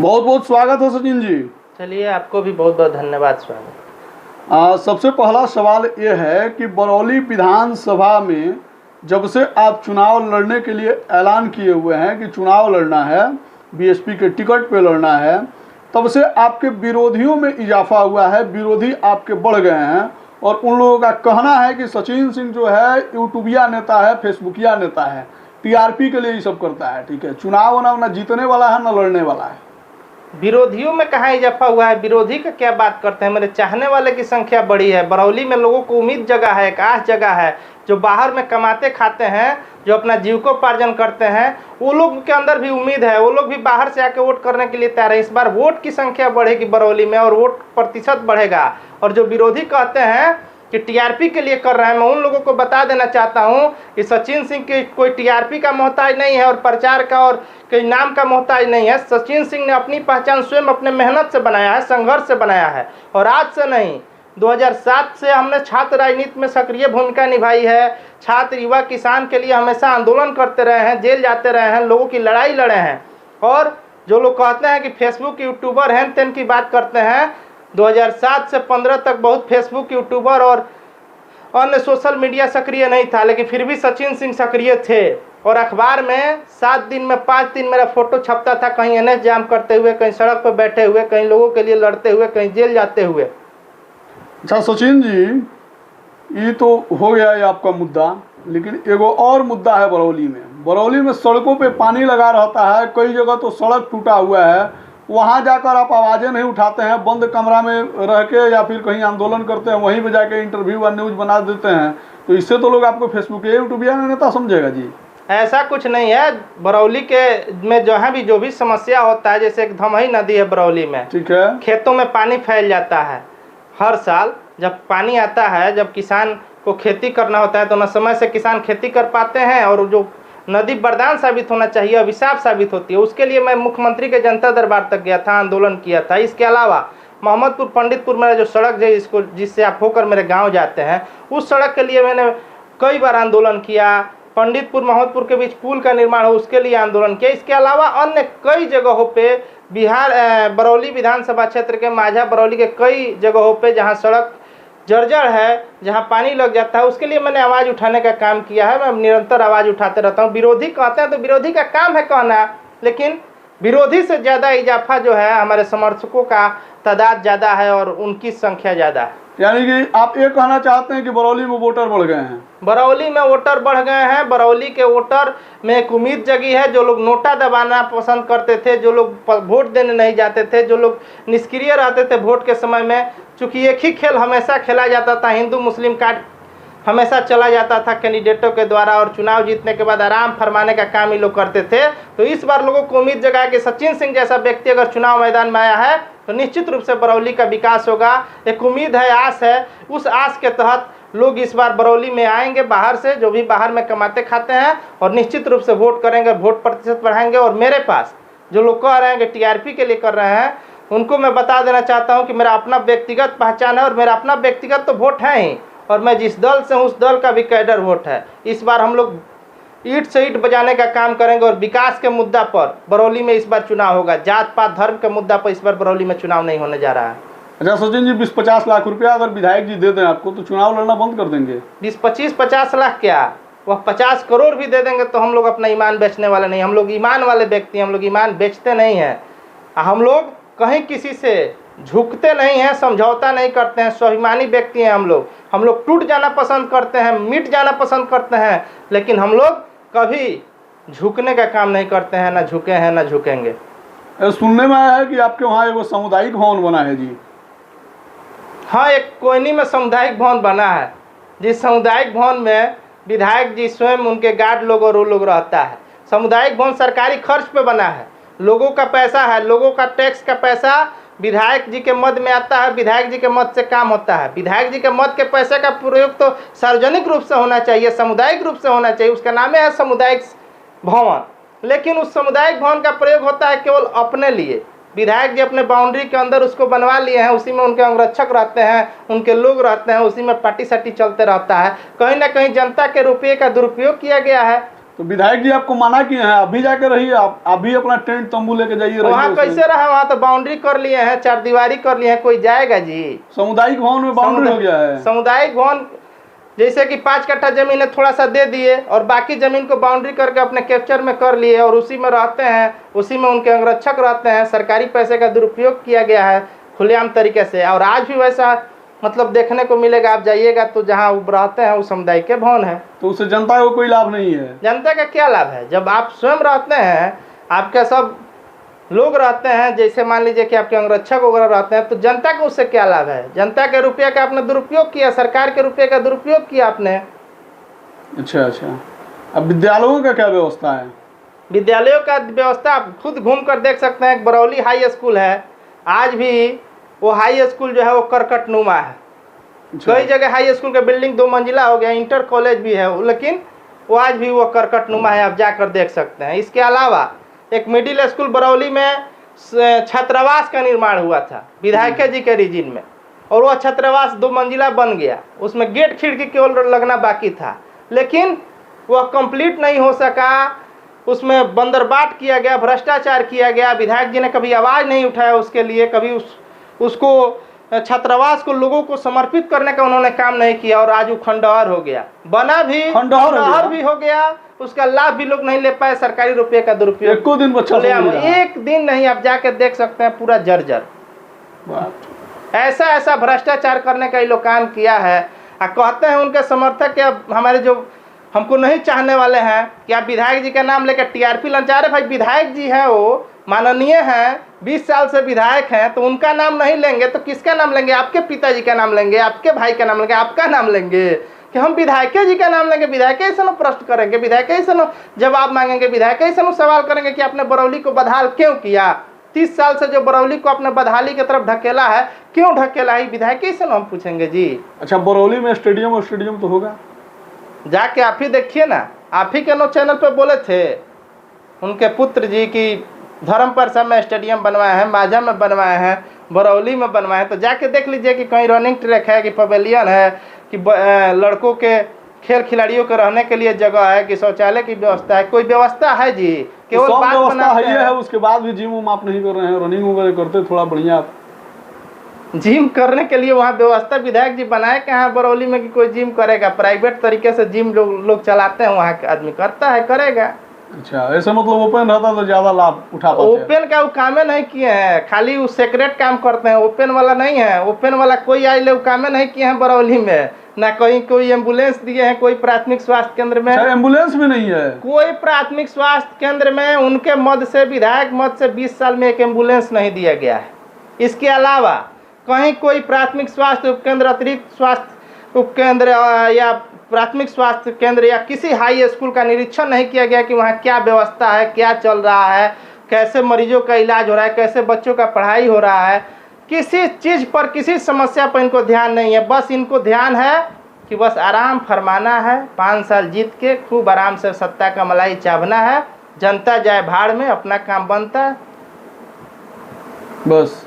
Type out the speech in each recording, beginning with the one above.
बहुत बहुत स्वागत है सचिन जी। चलिए, आपको भी बहुत बहुत धन्यवाद। स्वागत। सबसे पहला सवाल ये है कि बरौली विधानसभा में जब से आप चुनाव लड़ने के लिए ऐलान किए हुए हैं कि चुनाव लड़ना है, बीएसपी के टिकट पे लड़ना है, तब से आपके विरोधियों में इजाफा हुआ है, विरोधी आपके बढ़ गए हैं। और उन लोगों का कहना है कि सचिन सिंह जो है यूट्यूबिया नेता है, फेसबुकिया नेता है, टीआरपी के लिए ये सब करता है। ठीक है, चुनाव ना जीतने वाला है ना लड़ने वाला है। विरोधियों में कहाँ इजाफा हुआ है? विरोधी का क्या बात करते हैं? मेरे चाहने वाले की संख्या बड़ी है। बरौली में लोगों को उम्मीद जगह है, एक आस जगह है। जो बाहर में कमाते खाते हैं, जो अपना जीविकोपार्जन करते हैं, वो लोग के अंदर भी उम्मीद है। वो लोग भी बाहर से आके वोट करने के लिए तैयार है। इस बार वोट की संख्या बढ़ेगी बरौली में और वोट प्रतिशत बढ़ेगा। और जो विरोधी कहते हैं कि टीआरपी के लिए कर रहे हैं, मैं उन लोगों को बता देना चाहता हूं कि सचिन सिंह की कोई टीआरपी का मोहताज नहीं है और प्रचार का और कोई नाम का मोहताज नहीं है। सचिन सिंह ने अपनी पहचान स्वयं अपने मेहनत से बनाया है, संघर्ष से बनाया है। और आज से नहीं, 2007 से हमने छात्र राजनीति में सक्रिय भूमिका निभाई है। छात्र, युवा, किसान के लिए हमेशा आंदोलन करते रहे हैं, जेल जाते रहे हैं, लोगों की लड़ाई लड़े हैं। और जो लोग कहते हैं कि फेसबुक यूट्यूबर हैं तेन की बात करते हैं, 2007 से 15 तक बहुत फेसबुक यूट्यूबर और अन्य सोशल मीडिया सक्रिय नहीं था, लेकिन फिर भी सचिन सिंह सक्रिय थे। और अखबार में 7 दिन में 5 दिन मेरा फोटो छपता था, कहीं एनएच जाम करते हुए, कहीं सड़क पर बैठे हुए, कहीं लोगों के लिए लड़ते हुए, कहीं जेल जाते हुए। अच्छा सचिन जी, ये तो हो गया ये आपका मुद्दा, लेकिन एगो और मुद्दा है बरौली में। बरौली में सड़कों पे पानी लगा रहता है, कई जगह तो सड़क टूटा हुआ है। वहाँ जाकर आप आवाज़ें नहीं उठाते हैं, बंद कमरा में रह के या फिर कहीं आंदोलन करते हैं, वहीं पे जाके इंटरव्यू और न्यूज़ बना देते हैं। तो इससे तो लोग आपको फेसबुक यूट्यूबिया नेता समझेगा जी। ऐसा कुछ नहीं है। बरौली के में जहाँ भी जो भी समस्या होता है, जैसे एक धमही नदी है बरौली में, ठीक है, खेतों में पानी फैल जाता है। हर साल जब पानी आता है, जब किसान को खेती करना होता है तो न समय से किसान खेती कर पाते हैं, और जो नदी वरदान साबित होना चाहिए अभिशाप साबित होती है। उसके लिए मैं मुख्यमंत्री के जनता दरबार तक गया था, आंदोलन किया था। इसके अलावा मोहम्मदपुर पंडितपुर मेरा जो सड़क है, इसको जिससे आप होकर मेरे गांव जाते हैं, उस सड़क के लिए मैंने कई बार आंदोलन किया। पंडितपुर मोहम्मदपुर के बीच पुल का निर्माण हो, उसके लिए आंदोलन किया। इसके अलावा अन्य कई जगहों पे बरौली विधानसभा क्षेत्र के माझा बरौली के कई जगहों पे जहाँ सड़क जर्जर है, जहाँ पानी लग जाता है, उसके लिए मैंने आवाज़ उठाने का काम किया है। मैं निरंतर आवाज़ उठाते रहता हूँ। विरोधी कहते हैं तो विरोधी का काम है कहना, लेकिन विरोधी से ज़्यादा इजाफा जो है हमारे समर्थकों का तादाद ज़्यादा है और उनकी संख्या ज़्यादा है। यानी कि आप ये कहना चाहते हैं कि बरौली में वोटर बढ़ गए हैं? बरौली में वोटर बढ़ गए हैं। बरौली के वोटर में एक उम्मीद जगी है। जो लोग नोटा दबाना पसंद करते थे, जो लोग वोट देने नहीं जाते थे, जो लोग निष्क्रिय रहते थे वोट के समय में, चूँकि एक ही खेल हमेशा खेला जाता था, हिंदू मुस्लिम कार्ड हमेशा चला जाता था कैंडिडेटों के द्वारा, और चुनाव जीतने के बाद आराम फरमाने का काम ये लोग करते थे। तो इस बार लोगों को उम्मीद जगा कि सचिन सिंह जैसा व्यक्ति अगर चुनाव मैदान में आया है तो निश्चित रूप से बरौली का विकास होगा। एक उम्मीद है, आस है। उस आस के तहत लोग इस बार बरौली में आएंगे बाहर से, जो भी बाहर में कमाते खाते हैं, और निश्चित रूप से वोट करेंगे, वोट प्रतिशत बढ़ाएंगे। और मेरे पास जो लोग कह रहे हैं कि टीआरपी के लिए कर रहे हैं, उनको मैं बता देना चाहता हूं कि मेरा अपना व्यक्तिगत पहचान है और मेरा अपना व्यक्तिगत तो वोट है ही, और मैं जिस दल से हूँ उस दल का भी कैडर वोट है। इस बार हम लोग ईंट से ईंट बजाने का काम करेंगे और विकास के मुद्दा पर बरौली में इस बार चुनाव होगा। जात पात धर्म के मुद्दा पर इस बार बरौली में चुनाव नहीं होने जा रहा है। अच्छा सचिन जी, 20-50 लाख रुपया अगर विधायक जी दे दें आपको तो चुनाव लड़ना बंद कर देंगे? 20-25-50 लाख क्या, वह 50 करोड़ भी दे देंगे तो हम लोग अपना ईमान बेचने वाले नहीं। हम लोग ईमान वाले व्यक्ति हैं, हम लोग ईमान बेचते नहीं हैं। हम लोग कहीं किसी से झुकते नहीं हैं, समझौता नहीं करते हैं, स्वाभिमानी व्यक्ति हैं हम लोग टूट जाना पसंद करते हैं, मिट जाना पसंद करते हैं, लेकिन हम लोग कभी झुकने का काम नहीं करते हैं, ना झुके हैं ना झुकेंगे। सुनने में आया है कि आपके वहाँ एगो सामुदायिक भवन बना है जी? हाँ, एक कोयनी में सामुदायिक भवन बना है, जिस सामुदायिक भवन में विधायक जी स्वयं, उनके गार्ड लोग और वो लोग रहता है। सामुदायिक भवन सरकारी खर्च पे बना है, लोगों का पैसा है, लोगों का टैक्स का पैसा विधायक जी के मद में आता है, विधायक जी के मद से काम होता है। विधायक जी के मद के पैसे का प्रयोग तो सार्वजनिक रूप से होना चाहिए, सामुदायिक रूप से होना चाहिए। उसका नाम है सामुदायिक भवन, लेकिन उस सामुदायिक भवन का प्रयोग होता है केवल अपने लिए। विधायक जी अपने बाउंड्री के अंदर उसको बनवा लिए हैं, उसी में उनके अंगरक्षक रहते हैं, उनके लोग रहते हैं, उसी में पार्टी साटी चलते रहता है। कहीं ना कहीं जनता के रुपये का दुरुपयोग किया गया है। तो विधायक जी आपको मना किए हैं, अभी जाके रहिए, आप भी अपना टेंट तंबू लेके जाइए, वहाँ रहिए उसमें। कैसे रहा, वहाँ तो बाउंड्री कर लिए हैं, 4 दीवारी कर लिए हैं, कोई जाएगा जी? सामुदायिक भवन में बाउंड्री हो गया है। सामुदायिक भवन जैसे कि 5 कट्ठा जमीन है, थोड़ा सा दे दिए और बाकी जमीन को बाउंड्री करके अपने कैप्चर में कर लिए और उसी में रहते हैं, उसी में उनके अंगरक्षक रहते हैं। सरकारी पैसे का दुरुपयोग किया गया है खुलेआम तरीके से। और आज भी वैसा मतलब देखने को मिलेगा, आप जाइएगा तो जहाँ वो रहते हैं वो सामुदायिक के भवन है। तो उससे जनता को कोई लाभ नहीं है। जनता का क्या लाभ है? जब आप स्वयं रहते हैं, आपके सब लोग रहते हैं, जैसे मान लीजिए कि आपके अंगरक्षक वगैरह रहते हैं, तो जनता को उससे क्या लाभ है? जनता के रुपये का आपने दुरुपयोग किया, सरकार के रुपये का दुरुपयोग किया आपने। अच्छा। अब विद्यालयों का क्या व्यवस्था है? विद्यालयों का व्यवस्था आप खुद घूम कर देख सकते हैं। एक बरौली हाई स्कूल है, आज भी वो हाई स्कूल जो है वो करकटनुमा है। अच्छा। कई जगह हाई स्कूल का बिल्डिंग 2 मंजिला हो गया, इंटर कॉलेज भी है, लेकिन वो आज भी वो करकटनुमा है, आप जाकर देख सकते हैं। इसके अलावा एक मिडिल स्कूल बरौली में छात्रावास का निर्माण हुआ था विधायक जी के रीजन में, और वह छात्रावास 2 मंजिला बन गया, उसमें गेट खिड़की केवल लगना बाकी था, लेकिन वह कंप्लीट नहीं हो सका। उसमें बंदरबाट किया गया, भ्रष्टाचार किया गया। विधायक जी ने कभी आवाज़ नहीं उठाया उसके लिए, कभी उसको छात्रावास को लोगों को समर्पित करने का उन्होंने काम नहीं किया, और आज वो खंडहर हो गया, बना भी खंडहर भी हो गया। उसका लाभ भी लोग नहीं ले पाए, सरकारी रुपये का दुरुपयोग। एको दिन बच्चा एक दिन नहीं, आप जाके देख सकते हैं, पूरा जर्जर। ऐसा भ्रष्टाचार करने का ये लोग काम किया है। कहते हैं उनके समर्थक के, हमारे जो हमको नहीं चाहने वाले हैं, कि आप विधायक जी का नाम लेकर टीआरपी लंचा रहे। भाई विधायक जी हैं, वो माननीय हैं, 20 साल से विधायक हैं, तो उनका नाम नहीं लेंगे तो किसका नाम लेंगे? आपके पिताजी का नाम लेंगे, आपके भाई का नाम लेंगे, आपका नाम लेंगे कि हम विधायक जी का नाम लेंगे? विधायक ऐसा प्रश्न करेंगे, विधायक ऐसा जवाब मांगेंगे, विधायक ऐसा सवाल करेंगे कि आपने बरौली को बदहाल क्यों किया? 30 साल से जो बरौली को अपने बदहाली की तरफ ढकेला है, क्यों ढकेला है? विधायक कैसे हम पूछेंगे जी। अच्छा, बरौली में स्टेडियम तो होगा, जाके आप ही देखिए ना। आप ही के चैनल पे बोले थे उनके पुत्र जी की धर्मपरसा में स्टेडियम बनवाए हैं, माझा में बनवाए हैं, बरौली में बनवाए हैं। तो जाके देख लीजिए कि कहीं रनिंग ट्रैक है, कि पवेलियन है, कि लड़कों के खेल खिलाड़ियों के रहने के लिए जगह है, कि शौचालय की व्यवस्था है? कोई व्यवस्था है जी? केवल सब बात व्यवस्था है। उसके बाद भी जिम आप नहीं कर रहे हैं, रनिंग वगैरह करते थोड़ा बढ़िया। जिम करने के लिए वहाँ व्यवस्था विधायक जी बनाए कहाँ बरौली में कि कोई जिम करेगा? प्राइवेट तरीके से जिम लोग चलाते हैं, वहाँ के आदमी करता है, करेगा। अच्छा, ऐसे मतलब ओपन रहता तो ज्यादा लाभ उठा पाते। ओपन का वो कामे नहीं किए हैं, खाली वो सेक्रेट काम करते हैं, ओपन वाला नहीं है। ओपन वाला कोई आज ले कामे नहीं किए हैं बरौली में, ना कहीं कोई एम्बुलेंस दिए हैं, कोई प्राथमिक स्वास्थ्य केंद्र में एम्बुलेंस भी नहीं है। कोई प्राथमिक स्वास्थ्य केंद्र में उनके मद से, विधायक मद से 20 साल में एक एम्बुलेंस नहीं दिया गया है। इसके अलावा कहीं कोई प्राथमिक स्वास्थ्य उपकेंद्र, अतिरिक्त स्वास्थ्य उपकेंद्र या प्राथमिक स्वास्थ्य केंद्र या किसी हाई स्कूल का निरीक्षण नहीं किया गया कि वहाँ क्या व्यवस्था है, क्या चल रहा है, कैसे मरीजों का इलाज हो रहा है, कैसे बच्चों का पढ़ाई हो रहा है। किसी चीज़ पर, किसी समस्या पर इनको ध्यान नहीं है। बस इनको ध्यान है कि बस आराम फरमाना है, 5 साल जीत के खूब आराम से सत्ता का मलाई चावना है, जनता जाए भाड़ में, अपना काम बनता है। बस।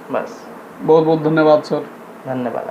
बहुत बहुत धन्यवाद सर। धन्यवाद।